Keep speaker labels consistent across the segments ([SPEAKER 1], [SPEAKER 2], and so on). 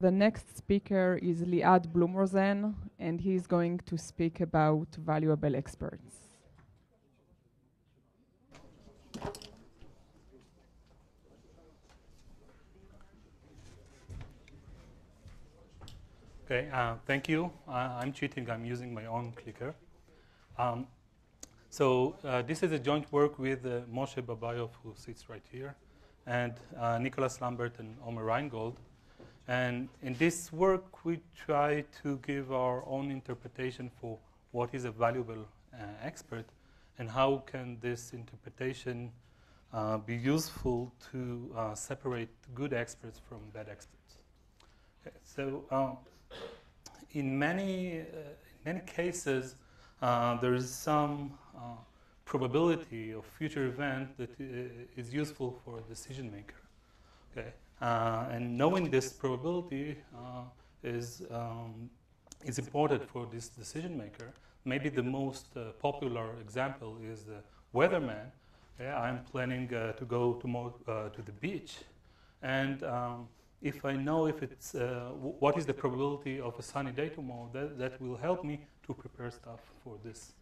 [SPEAKER 1] The next speaker is Liad Blumrosen, and he's going to speak about valuable experts.
[SPEAKER 2] Okay, thank you. I'm cheating. I'm using my own clicker. This is a joint work with Moshe Babayov, who sits right here, and Nicholas Lambert and Omer Reingold. And in this work, we try to give our own interpretation for what is a valuable expert and how can this interpretation be useful to separate good experts from bad experts. Okay, so in many cases, there is some probability of future event that is useful for a decision maker. Okay, and knowing this probability is important for this decision maker. Maybe the most popular example is the weatherman. Yeah, I'm planning to go tomorrow to the beach, and if I know if it's what is the probability of a sunny day tomorrow, that will help me to prepare stuff for this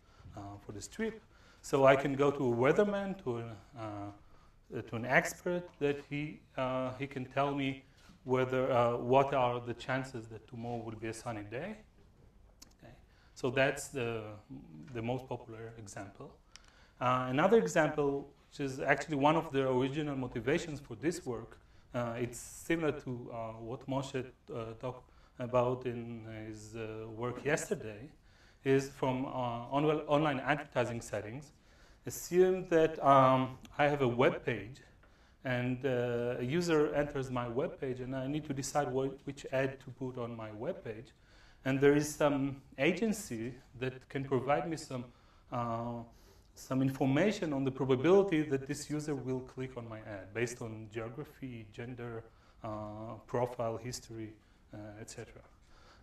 [SPEAKER 2] trip. So I can go to a weatherman, to an expert that he can tell me whether what are the chances that tomorrow will be a sunny day. Okay. So that's the most popular example. Another example, which is actually one of the original motivations for this work, it's similar to what Moshe talked about in his work yesterday, is from online advertising settings. Assume that I have a web page, and a user enters my web page, and I need to decide which ad to put on my web page. And there is some agency that can provide me some information on the probability that this user will click on my ad based on geography, gender, profile, history, etc.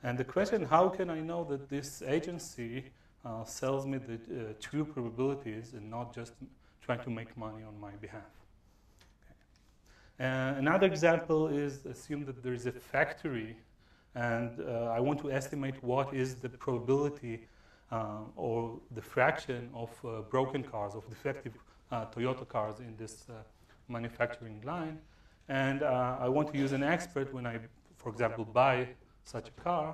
[SPEAKER 2] And the question, how can I know that this agency sells me the true probabilities and not just trying to make money on my behalf? Okay. Another example is assume that there is a factory and I want to estimate what is the probability or the fraction of broken cars, of defective Toyota cars in this manufacturing line. And I want to use an expert when I, for example, buy such a car,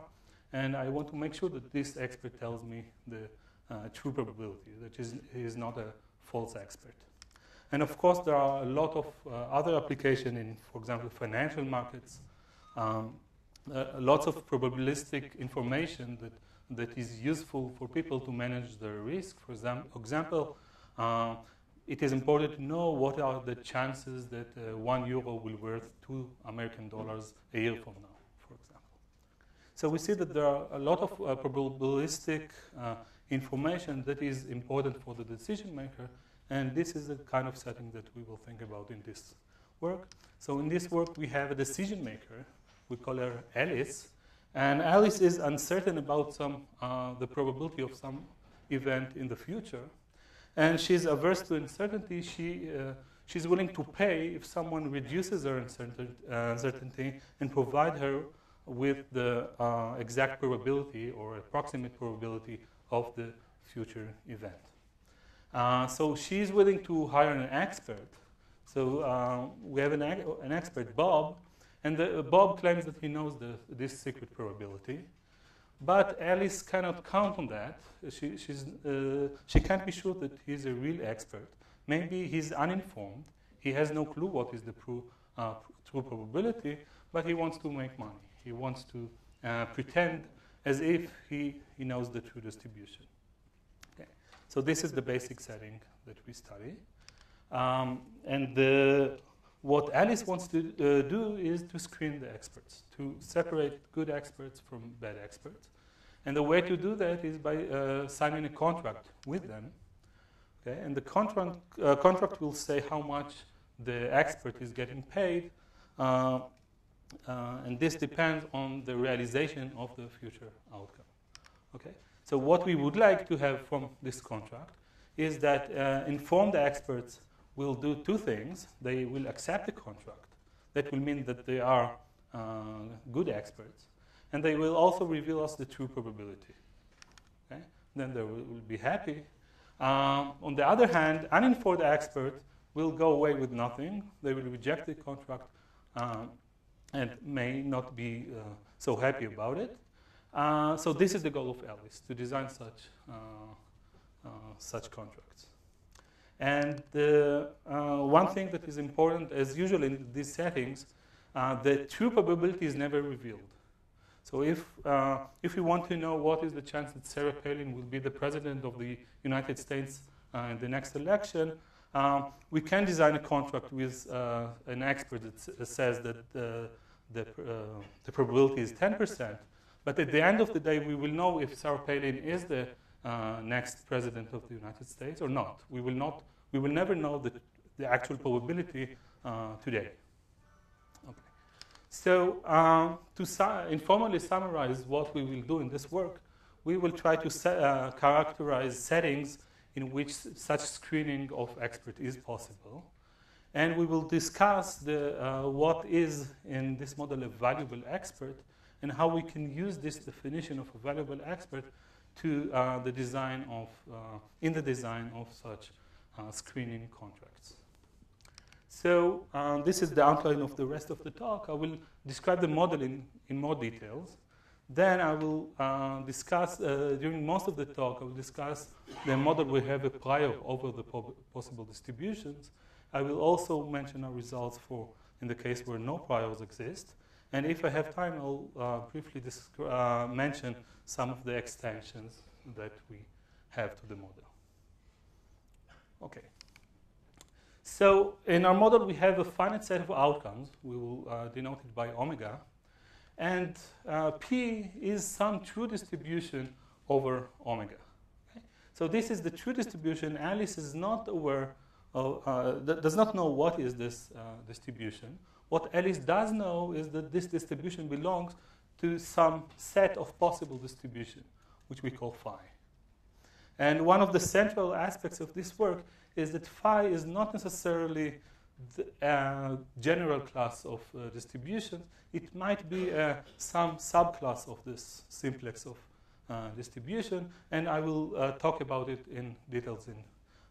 [SPEAKER 2] and I want to make sure that this expert tells me the true probability, that he is not a false expert. And of course, there are a lot of other applications in, for example, financial markets, lots of probabilistic information that is useful for people to manage their risk. For example, it is important to know what are the chances that €1 will be worth $2 a year from now, for example. So we see that there are a lot of probabilistic information that is important for the decision maker, And this is the kind of setting that we will think about in this work. So in this work, we have a decision maker. We call her Alice. And Alice is uncertain about the probability of some event in the future. And she's averse to uncertainty. She's willing to pay if someone reduces her uncertainty and provide her with the exact probability or approximate probability of the future event. So she's willing to hire an expert. So we have an expert, Bob, and Bob claims that he knows this secret probability. But Alice cannot count on that. She can't be sure that he's a real expert. Maybe he's uninformed. He has no clue what is the true probability, but he wants to make money. He wants to pretend as if he knows the true distribution. Okay. So this is the basic setting that we study. What Alice wants to do is to screen the experts, to separate good experts from bad experts. And the way to do that is by signing a contract with them. Okay? And the contract will say how much the expert is getting paid, and this depends on the realization of the future outcome. Okay? So what we would like to have from this contract is that informed experts will do two things. They will accept the contract. That will mean that they are good experts. And they will also reveal us the true probability. Okay? Then they will be happy. On the other hand, uninformed experts will go away with nothing. They will reject the contract and may not be so happy about it. So this is the goal of Alice, to design such contracts. And one thing that is important, as usual in these settings, the true probability is never revealed. So if we want to know what is the chance that Sarah Palin will be the president of the United States in the next election, we can design a contract with an expert that says that the probability is 10%. But at the end of the day, we will know if Sarah Palin is the next president of the United States or not. We will never know the actual probability today. Okay. So to informally summarize what we will do in this work, we will try to characterize settings in which such screening of expert is possible. And we will discuss what is in this model a valuable expert and how we can use this definition of a valuable expert to in the design of such screening contracts. So this is the outline of the rest of the talk. I will describe the model in more details. Then I will discuss, during most of the talk, I will discuss the model we have a prior over the possible distributions. I will also mention our results in the case where no priors exist. And if I have time, I'll briefly mention some of the extensions that we have to the model. Okay. So in our model, we have a finite set of outcomes. We will denote it by omega. And P is some true distribution over omega. Okay? So this is the true distribution. Alice is not aware of, does not know what is this distribution. What Alice does know is that this distribution belongs to some set of possible distribution, which we call phi. And one of the central aspects of this work is that phi is not necessarily the general class of distributions. It might be some subclass of this simplex of distribution, and I will talk about it in details in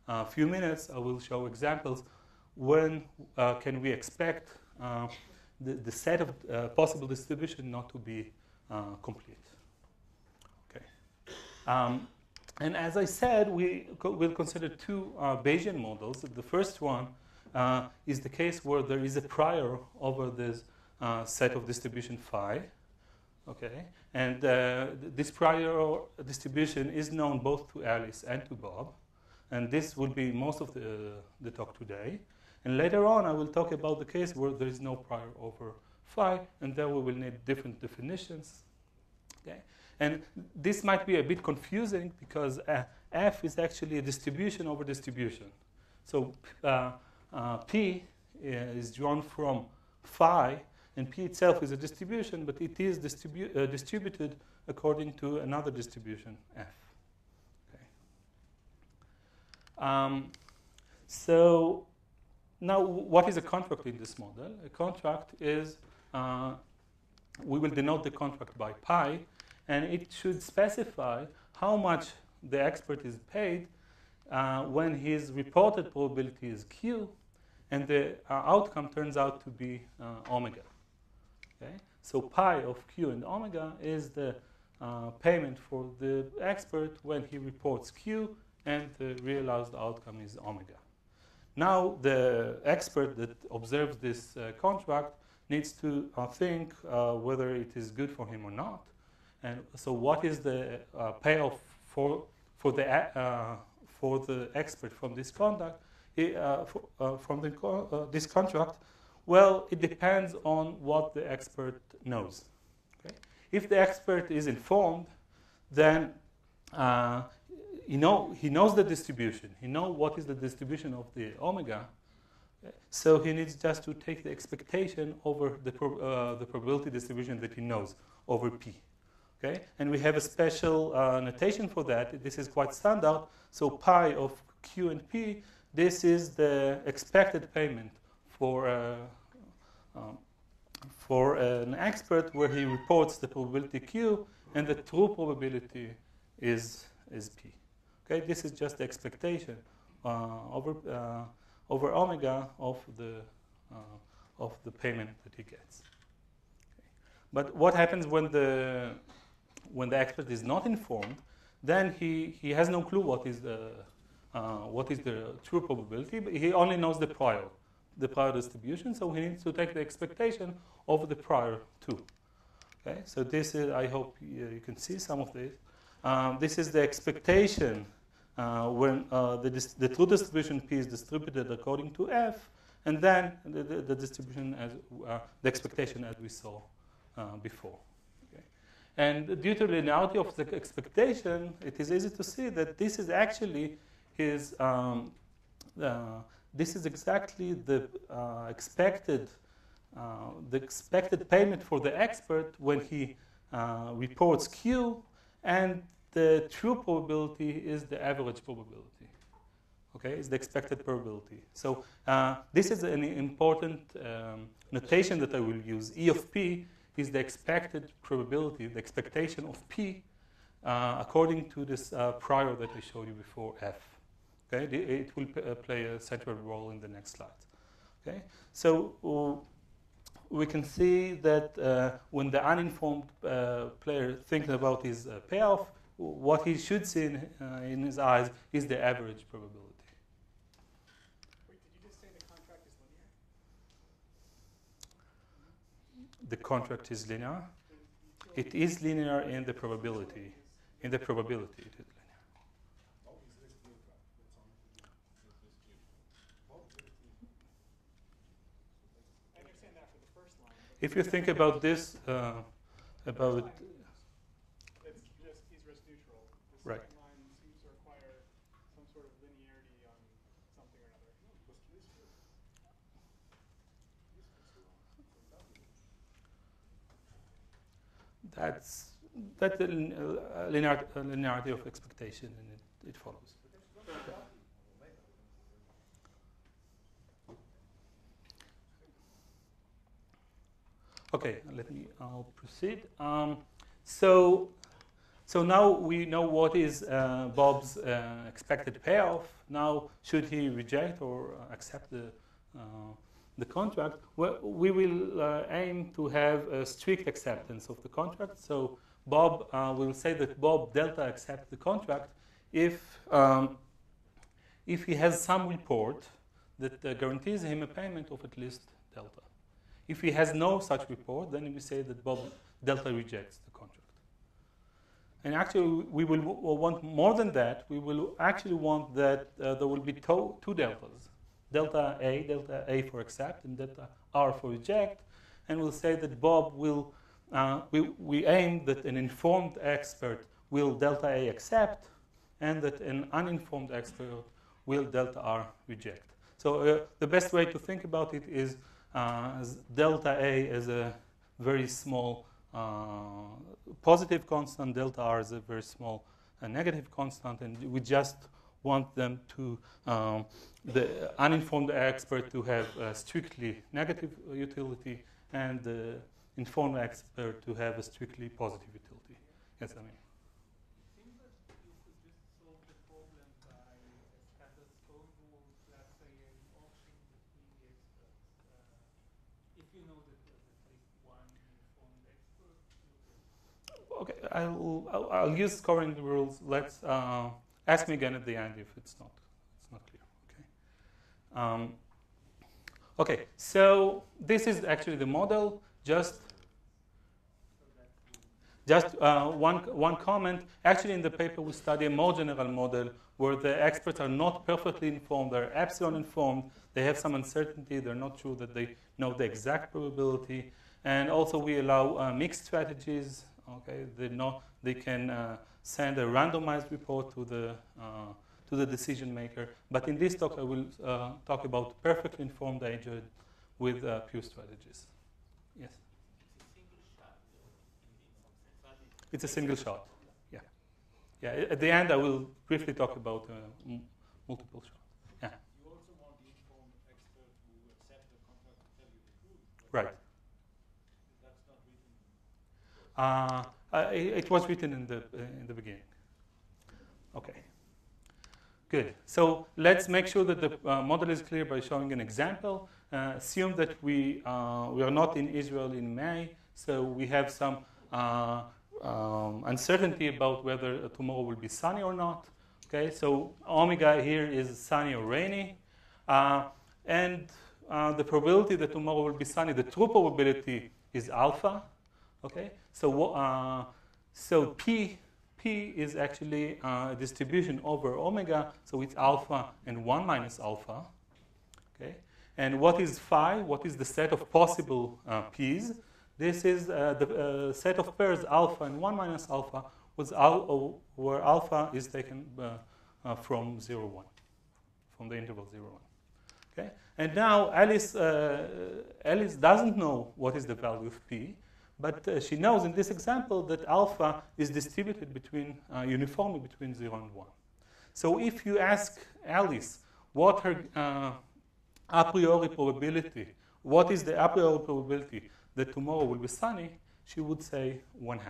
[SPEAKER 2] a few minutes. I will show examples. When can we expect the set of possible distribution not to be complete? Okay. And as I said, we will consider two Bayesian models. The first one is the case where there is a prior over this set of distribution phi. Okay, and this prior distribution is known both to Alice and to Bob. And this will be most of the talk today. And later on, I will talk about the case where there is no prior over phi, and there we will need different definitions. Okay? And this might be a bit confusing because F is actually a distribution over distribution. So P is drawn from phi, and P itself is a distribution, but it is distributed according to another distribution, F. Okay. So now what is a contract in this model? A contract is, we will denote the contract by pi, and it should specify how much the expert is paid when his reported probability is Q, and the outcome turns out to be omega. Okay? So pi of Q and omega is the payment for the expert when he reports Q, and the realized outcome is omega. Now the expert that observes this contract needs to think whether it is good for him or not. And so what is the payoff for the expert from this contract? This contract? Well, it depends on what the expert knows. Okay? If the expert is informed, then he knows the distribution. He knows what is the distribution of the omega. So he needs just to take the expectation over the probability distribution that he knows over P. Okay? And we have a special notation for that. This is quite standard. So pi of Q and P, this is the expected payment for an expert where he reports the probability Q, and the true probability is P. Okay? This is just the expectation over omega of the payment that he gets. Okay. But what happens when the expert is not informed? Then he has no clue what is the true probability, but he only knows the prior distribution. So he needs to take the expectation of the prior two. Okay. So this is, I hope you can see some of this. This is the expectation. When the true distribution P is distributed according to F, and then the distribution as the expectation as we saw before. Okay. And due to the linearity of the expectation, it is easy to see that this is actually his. This is exactly the expected payment for the expert when he reports Q, and the true probability is the average probability. Okay, is the expected probability. So this is an important notation that I will use. E of P is the expected probability, the expectation of P, according to this prior that I showed you before, F. Okay, it will play a central role in the next slide. Okay, so we can see that when the uninformed player thinks about his payoff, what he should see in his eyes is the average probability.
[SPEAKER 3] Wait, did you just say the contract is linear?
[SPEAKER 2] The contract is linear. It is linear in the probability. In the probability, it is linear.
[SPEAKER 3] I understand that for the first line.
[SPEAKER 2] If you think about this, about
[SPEAKER 3] it's just he's risk neutral. The
[SPEAKER 2] right.
[SPEAKER 3] second line seems to require some sort of linearity on something or another.
[SPEAKER 2] That's the linearity of expectation, and it follows. Okay, I'll proceed. So now we know what is Bob's expected payoff. Now, should he reject or accept the contract? Well, we will aim to have a strict acceptance of the contract. So Bob will say that Bob delta accepts the contract if he has some report that guarantees him a payment of at least delta. If he has no such report, then we say that Bob delta rejects the contract. And actually, we will want more than that. We will actually want that there will be two deltas. Delta A for accept, and delta R for reject. And we'll say that Bob will, we aim that an informed expert will delta A accept, and that an uninformed expert will delta R reject. So the best way to think about it is as delta A as a very small positive constant, delta R is a very small negative constant, and we just want them to, the uninformed expert to have a strictly negative utility, and the informed expert to have a strictly positive utility. Yes, I mean.
[SPEAKER 4] It seems that you could just solve the problem by scattered code rules, let's say an auction between the experts. If you know that there's at least one informed expert,
[SPEAKER 2] Okay, I'll use scoring rules. Let's ask me again at the end if it's not clear. Okay. Okay. So this is actually the model. Just one comment. Actually, in the paper we study a more general model where the experts are not perfectly informed. They're epsilon informed. They have some uncertainty. They're not sure that they know the exact probability. And also we allow mixed strategies. Okay, they can send a randomized report to the decision maker. But in this talk, I will talk about perfectly informed agent with pure strategies. Yes. It's a single shot. Yeah. Yeah. At the end, I will briefly talk about multiple shots. Yeah.
[SPEAKER 5] You also want the informed expert who accept the contract to tell you the truth.
[SPEAKER 2] Right.
[SPEAKER 5] That's not written.
[SPEAKER 2] It was written in the beginning. Okay. Good. So let's make sure that the model is clear by showing an example. Assume that we are not in Israel in May, so we have some uncertainty about whether tomorrow will be sunny or not. Okay. So omega here is sunny or rainy, and the probability that tomorrow will be sunny, the true probability is alpha. Okay. So P is actually a distribution over omega, so it's alpha and 1 minus alpha. Okay? And what is phi? What is the set of possible P's? This is the set of pairs alpha and 1 minus alpha, where alpha is taken from 0, 1, from the interval 0, 1. Okay? And now Alice doesn't know what is the value of P. But she knows in this example that alpha is distributed uniformly between 0 and 1. So if you ask Alice what her a priori probability, what is the a priori probability that tomorrow will be sunny, she would say 1/2,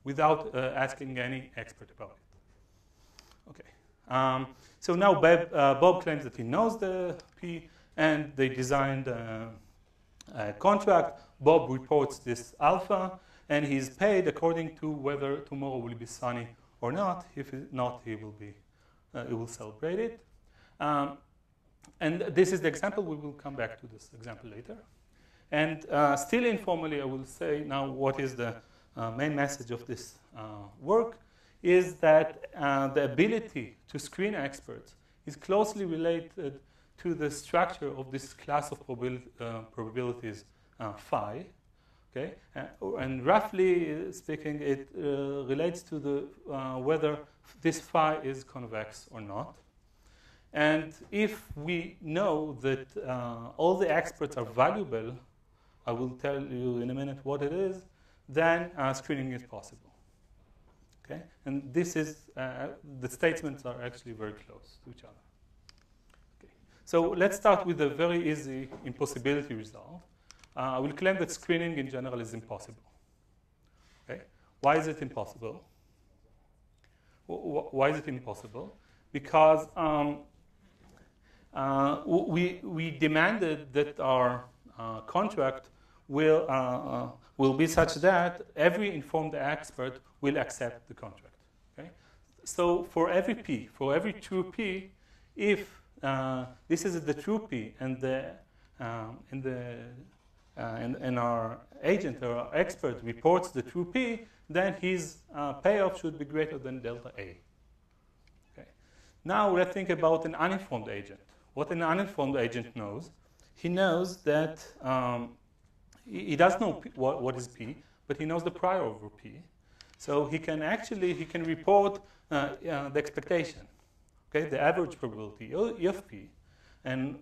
[SPEAKER 2] without asking any expert about it. Okay. So now Bob claims that he knows the P, and they designed a contract. Bob reports this alpha, and he's paid according to whether tomorrow will be sunny or not. If not, he will celebrate it. And this is the example. We will come back to this example later. And still informally, I will say now what is the main message of this work is that the ability to screen experts is closely related to the structure of this class of probabilities phi, okay, and roughly speaking, it relates to the whether this phi is convex or not. And if we know that all the experts are valuable, I will tell you in a minute what it is, then screening is possible. Okay, and this is the statements are actually very close to each other. Okay, so let's start with a very easy impossibility result. I will claim that screening in general is impossible. Okay? Why is it impossible? Why is it impossible? Because we demanded that our contract will be such that every informed expert will accept the contract. Okay? So for every P, for every true P, if this is the true P and our agent or our expert reports the true P, then his payoff should be greater than delta A. Okay. Now let's think about an uninformed agent. What an uninformed agent knows, he knows that he does know what is P, but he knows the prior over P. So he can report the expectation. okay, the average probability, E of P. And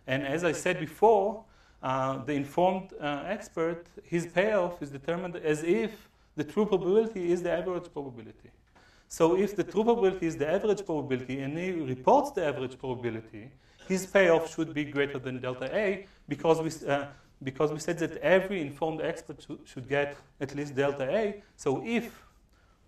[SPEAKER 2] as I said before, the informed expert, his payoff is determined as if the true probability is the average probability. So if the true probability is the average probability and he reports the average probability, his payoff should be greater than delta A because we said that every informed expert should get at least delta A. So if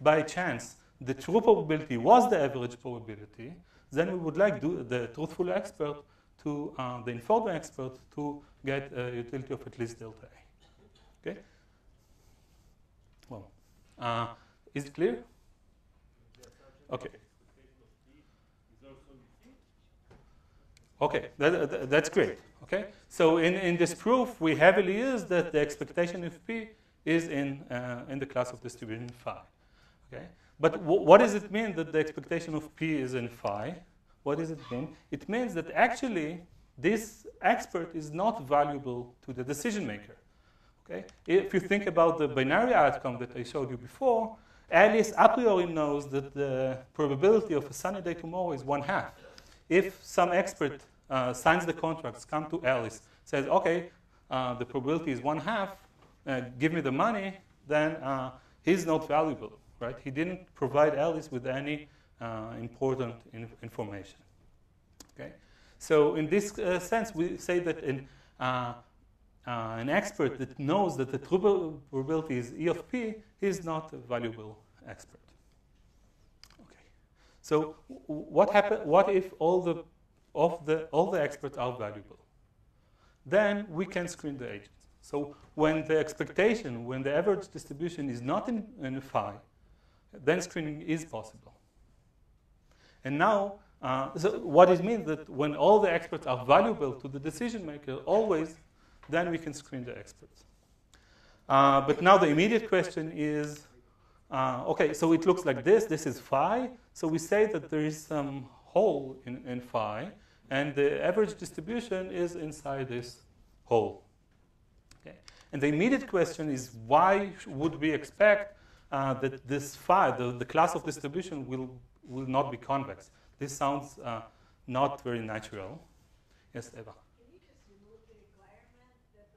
[SPEAKER 2] by chance the true probability was the average probability, then we would like the truthful expert to the informed expert to get a utility of at least delta A. Okay? Well, is it clear? Okay. Okay, that's great. Okay, so in this proof, we heavily use that the expectation of P is in the class of distribution phi. Okay, but what does it mean that the expectation of P is in phi? What does it mean? It means that actually this expert is not valuable to the decision maker. Okay, if you think about the binary outcome that I showed you before, Alice a priori knows that the probability of a sunny day tomorrow is 1/2. If some expert signs the contracts, come to Alice, says, okay, the probability is 1/2, give me the money, then he's not valuable, right? He didn't provide Alice with any important information. Okay? So in this sense, we say that an expert that knows that the true probability is E of P is not a valuable expert. Okay. So what if all the experts are valuable? Then we can screen the agents. So when the expectation, when the average distribution is not in phi, then screening is possible. And now, so what it means that when all the experts are valuable to the decision maker, always, then we can screen the experts. But now the immediate question is, okay, so it looks like this. This is phi. So we say that there is some hole in phi, and the average distribution is inside this hole. Okay. And the immediate question is, why would we expect that this phi, the class of distribution, will not be convex? This sounds not very natural. Yes, Eva?
[SPEAKER 6] Can you just remove the requirement that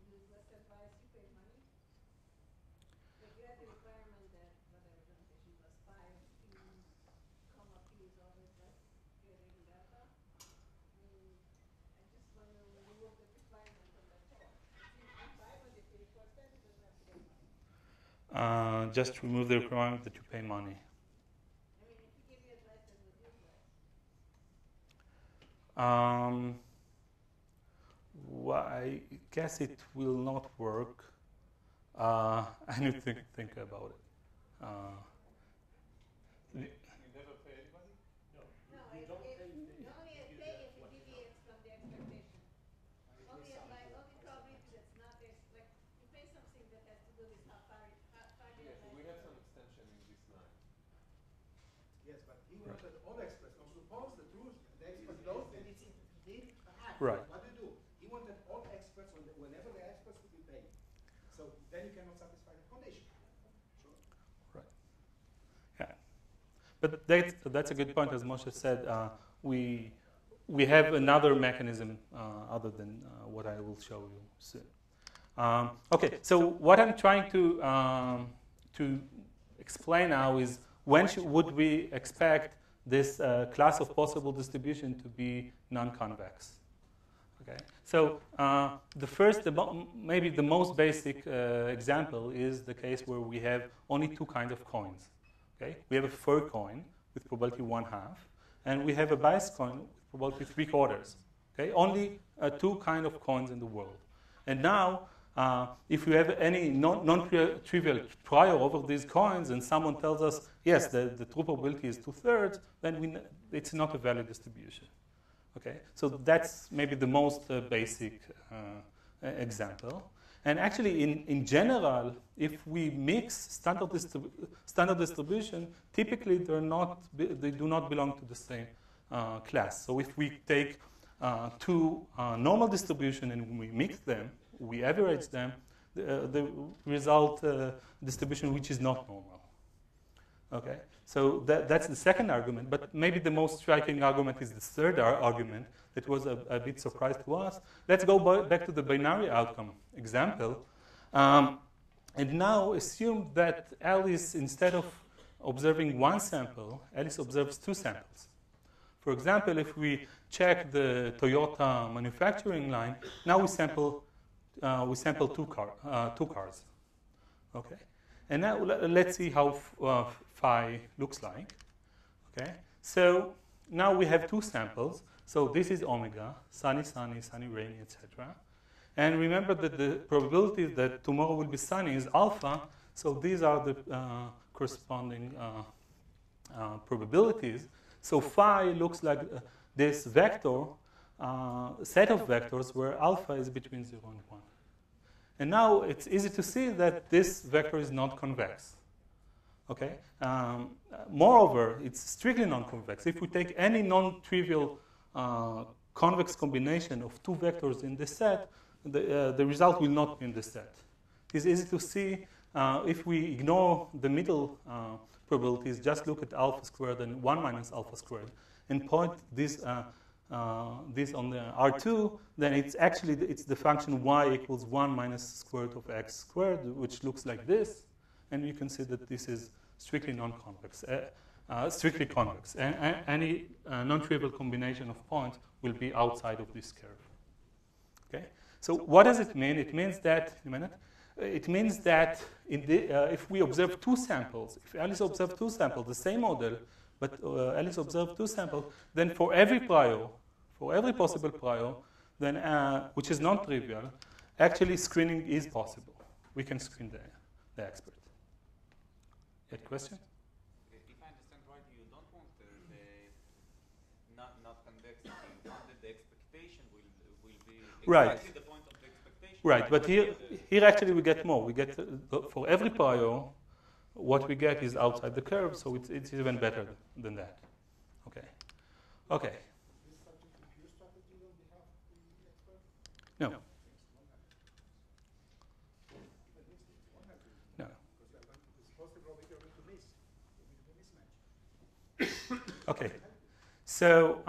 [SPEAKER 6] you less advice you pay money? Like you have the requirement that whatever representation was 5, P, comma P is always less greater than delta. I mean, I just want to remove the requirement from that talk. It seems 5 when you pay 4 cents, you don't have to pay money.
[SPEAKER 2] Just remove the requirement that you pay money.
[SPEAKER 6] I mean, if you give you advice that was useless.
[SPEAKER 2] Well, I guess it will not work. I need to think about it.
[SPEAKER 5] You never pay anybody?
[SPEAKER 6] No, you only pay if it deviates from the expectation. Only probability that's not there. Like you pay something that has to do with how far
[SPEAKER 5] Yes, we have some extension in this line.
[SPEAKER 7] Yes, but he wanted all experts. Now suppose the expert knows that it's indeed a hack.
[SPEAKER 2] Right.
[SPEAKER 7] What do you do? He wanted all experts whenever the experts would be paid. So then you cannot satisfy the condition. Sure.
[SPEAKER 2] Right. Yeah. But that's a good point. As Moshe said, we have another mechanism other than what I will show you soon. Okay, so what I'm trying to explain now is when would we expect this class of possible distribution to be non-convex? Okay, so the first, maybe the most basic example is the case where we have only two kinds of coins. Okay, we have a fur coin with probability 1/2, and we have a bias coin with probability 3/4. Okay, only two kinds of coins in the world. And now, if you have any non-trivial prior over these coins, and someone tells us, yes, the true probability is 2/3, then it's not a valid distribution. Okay, so that's maybe the most basic example. And actually, in general, if we mix standard distribution, typically they do not belong to the same class. So if we take two normal distribution and we mix them, we average them, the result distribution which is not normal. Okay, so that's the second argument, but maybe the most striking argument is the third argument that was a bit surprise to us. Let's go back to the binary outcome example. And now assume that Alice, instead of observing one sample, Alice observes two samples. For example, if we check the Toyota manufacturing line, now we sample two cars. Okay, and now let's see how phi looks like. Okay, so now we have two samples. So this is omega, sunny, sunny, sunny, rainy, etc. And remember that the probability that tomorrow will be sunny is alpha. So these are the corresponding probabilities. So phi looks like this vector, set of vectors where alpha is between 0 and 1. And now it's easy to see that this vector is not convex. Okay. Moreover, it's strictly non-convex. If we take any non-trivial convex combination of two vectors in the set, the result will not be in the set. It's easy to see if we ignore the middle probabilities, just look at alpha squared and 1 minus alpha squared, and point this on the R2, then it's actually the function y equals 1 minus square root of x squared, which looks like this, and you can see that this is strictly non-convex, strictly convex. Any non-trivial combination of points will be outside of this curve. Okay. So what does it mean? It means that if we observe two samples, if Alice observed two samples, the same model, but Alice observed two samples, then for every prio, for every possible prio, then which is non-trivial, actually screening is possible. We can screen the expert. You had a question?
[SPEAKER 8] If I understand right, you don't want the not convexity. You want that the expectation will be exactly the point of the expectation.
[SPEAKER 2] Right, but here actually we get more. We get for every prio, what we get is outside the curve, so it's even better than that. Okay. Okay.
[SPEAKER 7] Is this subject to pure strategy on behalf of the expert?
[SPEAKER 2] No. No.
[SPEAKER 7] Because it's supposed to grow bigger into miss. It will be a mismatch.
[SPEAKER 2] Okay. So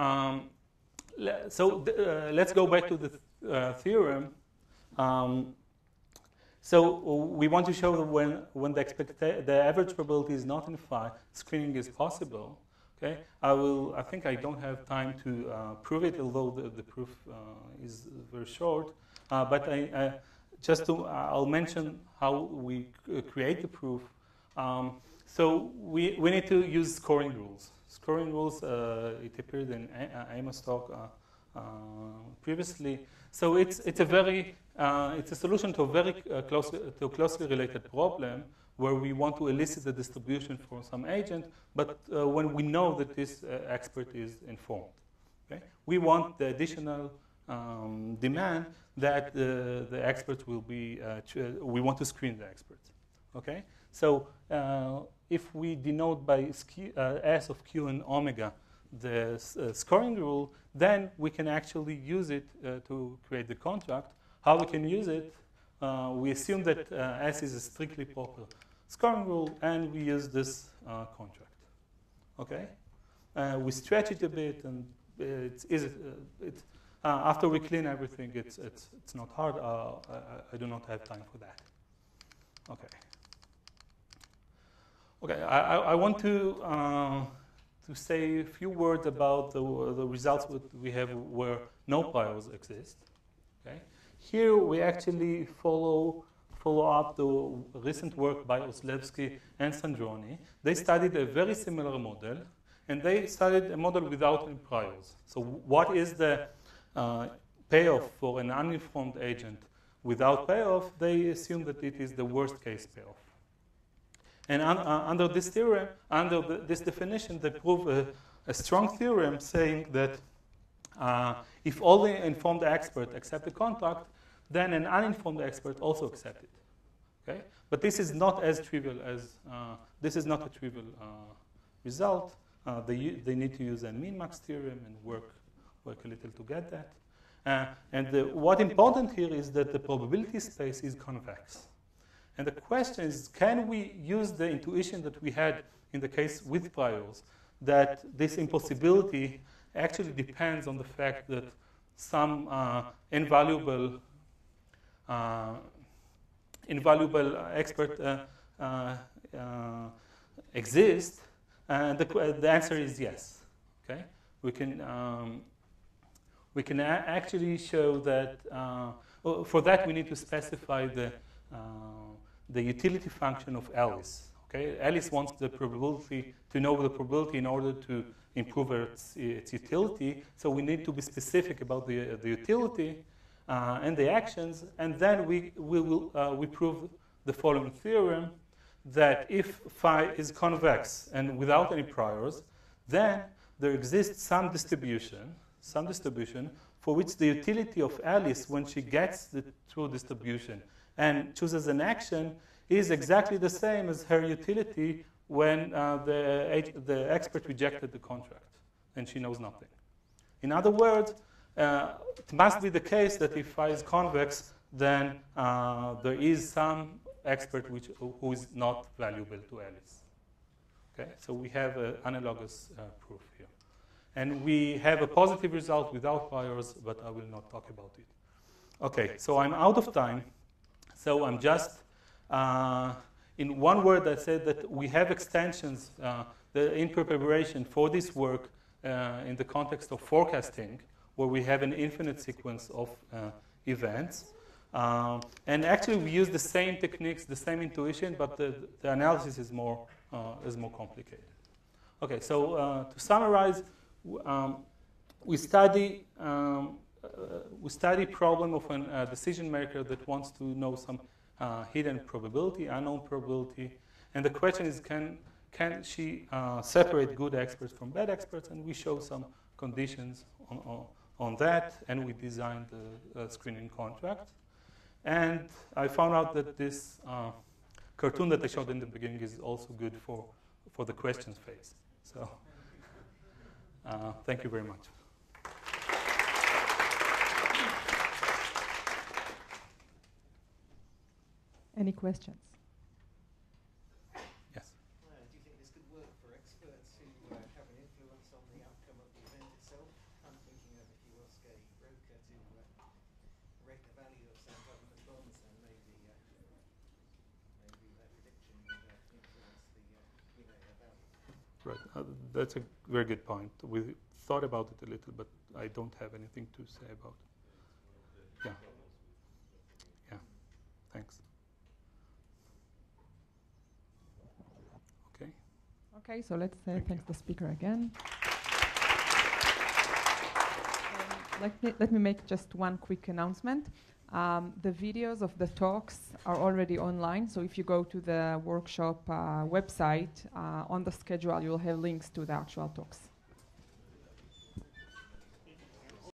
[SPEAKER 2] let's go back to the theorem. So we want to show that when the average probability is not in phi, screening is possible. Okay. I think I don't have time to prove it, although the proof is very short. But I'll mention how we create the proof. So we need to use scoring rules. Scoring rules, it appeared in Amos' talk previously. So it's a solution to a very closely related problem where we want to elicit the distribution for some agent, but when we know that this expert is informed. Okay? We want the additional demand that the experts will be, we want to screen the experts. Okay? So if we denote by S of Q and omega the scoring rule, then we can actually use it to create the contract. How we can use it? We assume that S is a strictly proper scoring rule, and we use this contract. Okay? We stretch it a bit, and it's easy. After we clean everything, it's not hard. I do not have time for that. Okay. Okay. I want to say a few words about the results that we have where no priors exist. Okay. Here we actually follow up the recent work by Oslewski and Sandroni. They studied a very similar model, and they studied a model without any priors. So what is the payoff for an uninformed agent without payoff? They assume that it is the worst case payoff. And under this theorem, under this definition, they prove a strong theorem saying that if all the informed experts accept the contract, then an uninformed expert also accepts it. Okay? But this is not as trivial as this is not a trivial result. They need to use a min-max theorem and work a little to get that. What's important here is that the probability space is convex. And the question is, can we use the intuition that we had in the case with priors, that this impossibility actually depends on the fact that some invaluable expert exist, and the answer is yes. Okay, we can actually show that. For that, we need to specify the utility function of Alice. Okay, Alice wants the probability to know the probability in order to improve its utility. So we need to be specific about the utility and the actions, and then we prove the following theorem: that if phi is convex and without any priors, then there exists some distribution for which the utility of Alice, when she gets the true distribution and chooses an action, is exactly the same as her utility when the expert rejected the contract and she knows nothing. In other words, it must be the case that if phi is convex, then there is some expert who is not valuable to Alice. Okay, so we have an analogous proof here. And we have a positive result without priors, but I will not talk about it. Okay, so I'm out of time. So I'm just, in one word, I said that we have extensions in preparation for this work in the context of forecasting, where we have an infinite sequence of events. And actually, we use the same techniques, the same intuition, but the analysis is more complicated. Okay, so to summarize, we study problem of a decision maker that wants to know some hidden probability, unknown probability, and the question is, can she separate good experts from bad experts? And we show some conditions on that, and we designed the screening contract. And I found out that this cartoon that I showed in the beginning is also good for the questions phase. So. Thank you very much.
[SPEAKER 1] Any questions?
[SPEAKER 2] Yes.
[SPEAKER 5] Do you think this could work for experts who have an influence on the outcome of the event itself? I'm thinking of if you ask a broker to rate the value of some government bonds, then maybe that prediction would influence the value.
[SPEAKER 2] Right. That's a very good point. We thought about it a little, but I don't have anything to say about it. Yeah. Yeah. Thanks. Okay.
[SPEAKER 1] Okay, so let's thank the speaker again. Let me make just one quick announcement. The videos of the talks are already online, so if you go to the workshop website, on the schedule, you'll have links to the actual talks.